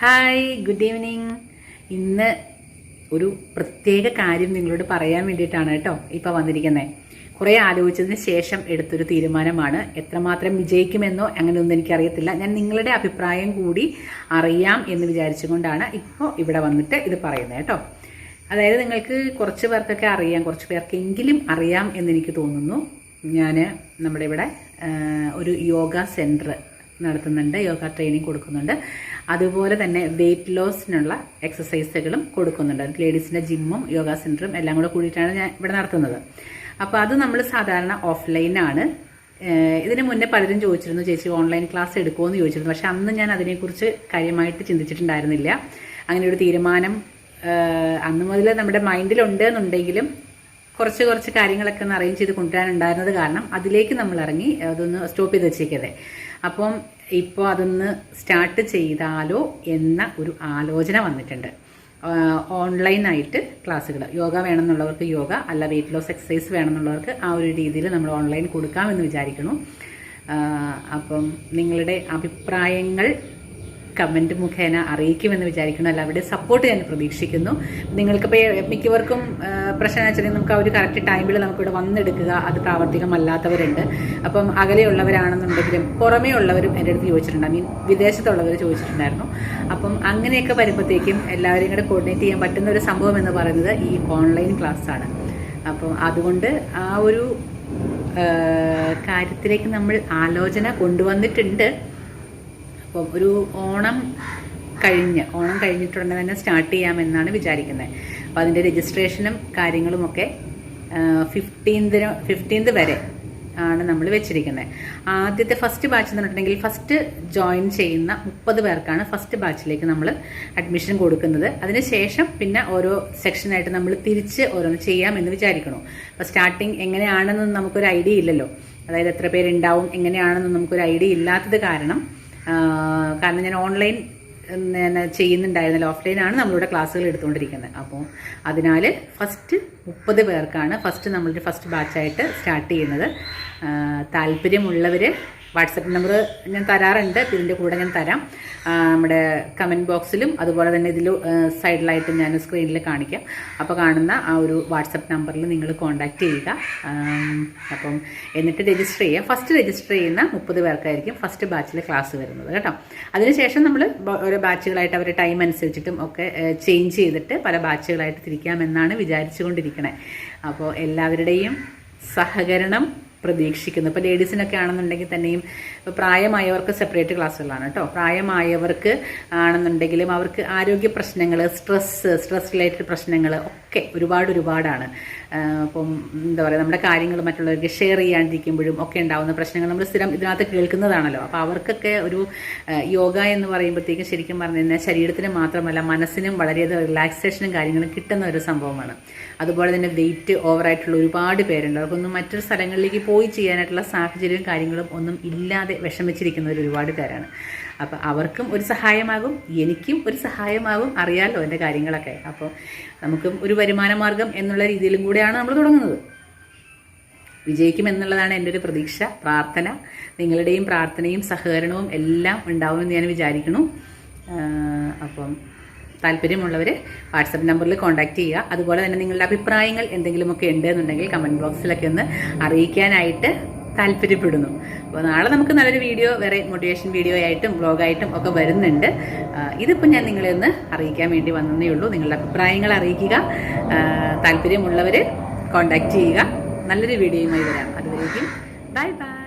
Hi, good evening. ഇന്ന് ഒരു പ്രത്യേക കാര്യം നിങ്ങളോട് പറയാൻ വേണ്ടിയിട്ടാണ് കേട്ടോ ഇപ്പോൾ വന്നിരിക്കുന്നത്. കുറേ ആലോചിച്ചതിന് ശേഷം എടുത്തൊരു തീരുമാനമാണ്. എത്രമാത്രം വിജയിക്കുമെന്നോ അങ്ങനെയൊന്നും എനിക്കറിയത്തില്ല. ഞാൻ നിങ്ങളുടെ അഭിപ്രായം കൂടി അറിയാം എന്ന് വിചാരിച്ചുകൊണ്ടാണ് ഇപ്പോൾ ഇവിടെ വന്നിട്ട് ഇത് പറയുന്നത് കേട്ടോ. അതായത് നിങ്ങൾക്ക് കുറച്ച് പേർക്കൊക്കെ അറിയാം, കുറച്ച് പേർക്കെങ്കിലും അറിയാം എന്നെനിക്ക് തോന്നുന്നു. ഞാൻ നമ്മുടെ ഇവിടെ ഒരു യോഗ സെൻറ്റർ നടത്തുന്നുണ്ട്, യോഗ ട്രെയിനിങ് കൊടുക്കുന്നുണ്ട്. അതുപോലെ തന്നെ വെയിറ്റ് ലോസിനുള്ള എക്സസൈസുകളും കൊടുക്കുന്നുണ്ട്. ലേഡീസിൻ്റെ ജിമ്മും യോഗ സെൻറ്ററും എല്ലാം കൂടെ കൂടിയിട്ടാണ് ഞാൻ ഇവിടെ നടത്തുന്നത്. അപ്പോൾ അത് നമ്മൾ സാധാരണ ഓഫ്ലൈനാണ്. ഇതിന് മുന്നേ പലരും ചോദിച്ചിരുന്നു, ചേച്ചി ഓൺലൈൻ ക്ലാസ് എടുക്കുമോ എന്ന് ചോദിച്ചിരുന്നു. പക്ഷെ അന്ന് ഞാൻ അതിനെക്കുറിച്ച് കാര്യമായിട്ട് ചിന്തിച്ചിട്ടുണ്ടായിരുന്നില്ല. അങ്ങനെ ഒരു തീരുമാനം അന്ന് മുതൽ നമ്മുടെ മൈൻഡിലുണ്ട് എന്നുണ്ടെങ്കിലും കുറച്ച് കാര്യങ്ങളൊക്കെ ഒന്ന് അറേഞ്ച് ചെയ്ത് കൊണ്ടുവരാനുണ്ടായിരുന്നത് കാരണം അതിലേക്ക് നമ്മൾ ഇറങ്ങി അതൊന്ന് സ്റ്റോപ്പ് ചെയ്ത് വെച്ചേക്കതേ. അപ്പം ഇപ്പോൾ അതൊന്ന് സ്റ്റാർട്ട് ചെയ്താലോ എന്ന ഒരു ആലോചന വന്നിട്ടുണ്ട്. ഓൺലൈനായിട്ട് ക്ലാസ്സുകൾ, യോഗ വേണമെന്നുള്ളവർക്ക് യോഗ, അല്ല വെയിറ്റ് ലോസ് എക്സസൈസ് വേണമെന്നുള്ളവർക്ക് ആ ഒരു രീതിയിൽ നമ്മൾ ഓൺലൈൻ കൊടുക്കാമെന്ന് വിചാരിക്കുന്നു. അപ്പം നിങ്ങളുടെ അഭിപ്രായങ്ങൾ കമൻറ്റ് മുഖേന അറിയിക്കുമെന്ന് വിചാരിക്കുന്നു. എല്ലാവരുടെയും സപ്പോർട്ട് ഞാൻ പ്രതീക്ഷിക്കുന്നു. നിങ്ങൾക്കിപ്പോൾ മിക്കവർക്കും പ്രശ്നം വെച്ചാൽ നമുക്ക് ആ ഒരു കറക്റ്റ് ടൈമിൽ നമുക്കിവിടെ വന്നെടുക്കുക അത് പ്രാവർത്തികമല്ലാത്തവരുണ്ട്. അപ്പം അകലെയുള്ളവരാണെന്നുണ്ടെങ്കിലും പുറമേ ഉള്ളവരും എൻ്റെ അടുത്ത് ചോദിച്ചിട്ടുണ്ട്, വിദേശത്തുള്ളവർ ചോദിച്ചിട്ടുണ്ടായിരുന്നു. അപ്പം അങ്ങനെയൊക്കെ വരുമ്പോഴത്തേക്കും എല്ലാവരും കൂടെ കോർഡിനേറ്റ് ചെയ്യാൻ പറ്റുന്ന ഒരു സംഭവം എന്ന് പറയുന്നത് ഈ ഓൺലൈൻ ക്ലാസ്സാണ്. അപ്പം അതുകൊണ്ട് ആ ഒരു കാര്യത്തിലേക്ക് നമ്മൾ ആലോചന കൊണ്ടുവന്നിട്ടുണ്ട്. അപ്പം ഒരു ഓണം കഴിഞ്ഞിട്ടുടനെ തന്നെ സ്റ്റാർട്ട് ചെയ്യാമെന്നാണ് വിചാരിക്കുന്നത്. അപ്പോൾ അതിൻ്റെ രജിസ്ട്രേഷനും കാര്യങ്ങളുമൊക്കെ 15th വരെ ആണ് നമ്മൾ വെച്ചിരിക്കുന്നത്. ആദ്യത്തെ ഫസ്റ്റ് ബാച്ച് എന്ന് പറഞ്ഞിട്ടുണ്ടെങ്കിൽ ഫസ്റ്റ് ജോയിൻ ചെയ്യുന്ന 30 പേർക്കാണ് ഫസ്റ്റ് ബാച്ചിലേക്ക് നമ്മൾ അഡ്മിഷൻ കൊടുക്കുന്നത്. അതിനുശേഷം പിന്നെ ഓരോ സെക്ഷനായിട്ട് നമ്മൾ തിരിച്ച് ഓരോന്ന് ചെയ്യാമെന്ന് വിചാരിക്കണം. അപ്പോൾ സ്റ്റാർട്ടിങ് എങ്ങനെയാണെന്നൊന്നും നമുക്കൊരു ഐഡിയ ഇല്ലല്ലോ. അതായത് എത്ര പേരുണ്ടാവും എങ്ങനെയാണെന്നും നമുക്കൊരു ഐഡിയ ഇല്ലാത്തത് കാരണം ഞാൻ ഓൺലൈൻ ചെയ്യുന്നുണ്ടായിരുന്നില്ല, ഓഫ്ലൈനാണ് നമ്മളിവിടെ ക്ലാസ്സുകൾ എടുത്തുകൊണ്ടിരിക്കുന്നത്. അപ്പോൾ അതിനാൽ ഫസ്റ്റ് 30 പേർക്കാണ് നമ്മളൊരു ഫസ്റ്റ് ബാച്ചായിട്ട് സ്റ്റാർട്ട് ചെയ്യുന്നത്. താല്പര്യമുള്ളവർ വാട്സപ്പ് നമ്പർ ഞാൻ തരാറുണ്ട്, ഇതിൻ്റെ കൂടെ ഞാൻ തരാം. നമ്മുടെ കമൻറ്റ് ബോക്സിലും അതുപോലെ തന്നെ ഇതിൽ സൈഡിലായിട്ട് ഞാൻ സ്ക്രീനിൽ കാണിക്കാം. അപ്പോൾ കാണുന്ന ആ ഒരു വാട്സപ്പ് നമ്പറിൽ നിങ്ങൾ കോൺടാക്റ്റ് ചെയ്യുക. അപ്പം എന്നിട്ട് രജിസ്റ്റർ ചെയ്യുക. ഫസ്റ്റ് രജിസ്റ്റർ ചെയ്യുന്ന 30 പേർക്കായിരിക്കും ഫസ്റ്റ് ബാച്ചിൽ ക്ലാസ് വരുന്നത് കേട്ടോ. അതിനുശേഷം നമ്മൾ ഓരോ ബാച്ചുകളായിട്ട് അവരുടെ ടൈം അനുസരിച്ചിട്ടും ഒക്കെ ചേഞ്ച് ചെയ്തിട്ട് പല ബാച്ചുകളായിട്ട് തിരിക്കാമെന്നാണ് വിചാരിച്ചുകൊണ്ടിരിക്കണേ. അപ്പോൾ എല്ലാവരുടെയും സഹകരണം പ്രതീക്ഷിക്കുന്നു. ഇപ്പോൾ ലേഡീസിനൊക്കെ ആണെന്നുണ്ടെങ്കിൽ തന്നെയും ഇപ്പോൾ പ്രായമായവർക്ക് സെപ്പറേറ്റ് ക്ലാസ്സുകളാണ് കേട്ടോ. പ്രായമായവർക്ക് ആണെന്നുണ്ടെങ്കിലും അവർക്ക് ആരോഗ്യ പ്രശ്നങ്ങൾ, സ്ട്രെസ് റിലേറ്റഡ് പ്രശ്നങ്ങൾ ഒക്കെ ഒരുപാടാണ്. അപ്പം എന്താ പറയുക, നമ്മുടെ കാര്യങ്ങൾ മറ്റുള്ളവർക്ക് ഷെയർ ചെയ്യാണ്ടിരിക്കുമ്പോഴും ഒക്കെ ഉണ്ടാകുന്ന പ്രശ്നങ്ങൾ നമ്മൾ സ്ഥിരം ഇതിനകത്ത് കേൾക്കുന്നതാണല്ലോ. അപ്പോൾ അവർക്കൊക്കെ ഒരു യോഗ എന്ന് പറയുമ്പോഴത്തേക്കും ശരിക്കും പറഞ്ഞു കഴിഞ്ഞാൽ ശരീരത്തിന് മാത്രമല്ല മനസ്സിനും വളരെയധികം റിലാക്സേഷനും കാര്യങ്ങളും കിട്ടുന്ന ഒരു സംഭവമാണ്. അതുപോലെ തന്നെ വെയിറ്റ് ഓവറായിട്ടുള്ള ഒരുപാട് പേരുണ്ട്. അവർക്കൊന്നും മറ്റൊരു സ്ഥലങ്ങളിലേക്ക് പോയി ചെയ്യാനായിട്ടുള്ള സാഹചര്യവും കാര്യങ്ങളും ഒന്നും ഇല്ലാതെ വിഷമിച്ചിരിക്കുന്നവർ ഒരുപാട് പേരാണ്. അപ്പോൾ അവർക്കും ഒരു സഹായമാകും, എനിക്കും ഒരു സഹായമാകും. അറിയാമല്ലോ എൻ്റെ കാര്യങ്ങളൊക്കെ. അപ്പോൾ നമുക്കും ഒരു വരുമാന മാർഗം എന്നുള്ള രീതിയിലും കൂടെയാണ് നമ്മൾ തുടങ്ങുന്നത്. വിജയിക്കുമെന്നുള്ളതാണ് എൻ്റെ ഒരു പ്രതീക്ഷ, പ്രാർത്ഥന. നിങ്ങളുടെയും പ്രാർത്ഥനയും സഹകരണവും എല്ലാം ഉണ്ടാവുമെന്ന് ഞാൻ വിചാരിക്കുന്നു. അപ്പം താല്പര്യമുള്ളവർ വാട്സപ്പ് നമ്പറിൽ കോൺടാക്റ്റ് ചെയ്യുക. അതുപോലെ തന്നെ നിങ്ങളുടെ അഭിപ്രായങ്ങൾ എന്തെങ്കിലുമൊക്കെ ഉണ്ടെന്നുണ്ടെങ്കിൽ കമൻറ്റ് ബോക്സിലൊക്കെ ഒന്ന് അറിയിക്കാനായിട്ട് താല്പര്യപ്പെടുന്നു. അപ്പോൾ നാളെ നമുക്ക് നല്ലൊരു വീഡിയോ, വേറെ മോട്ടിവേഷൻ വീഡിയോ ആയിട്ടും വ്ളോഗായിട്ടും ഒക്കെ വരുന്നുണ്ട്. ഇതിപ്പോൾ ഞാൻ നിങ്ങളെ ഒന്ന് അറിയിക്കാൻ വേണ്ടി വന്നതേ ഉള്ളൂ. നിങ്ങളുടെ അഭിപ്രായങ്ങൾ അറിയിക്കുക. താല്പര്യമുള്ളവർ കോൺടാക്റ്റ് ചെയ്യുക. നല്ലൊരു വീഡിയോയുമായി വരാം. അതുവരേക്കും ബൈ ബൈ.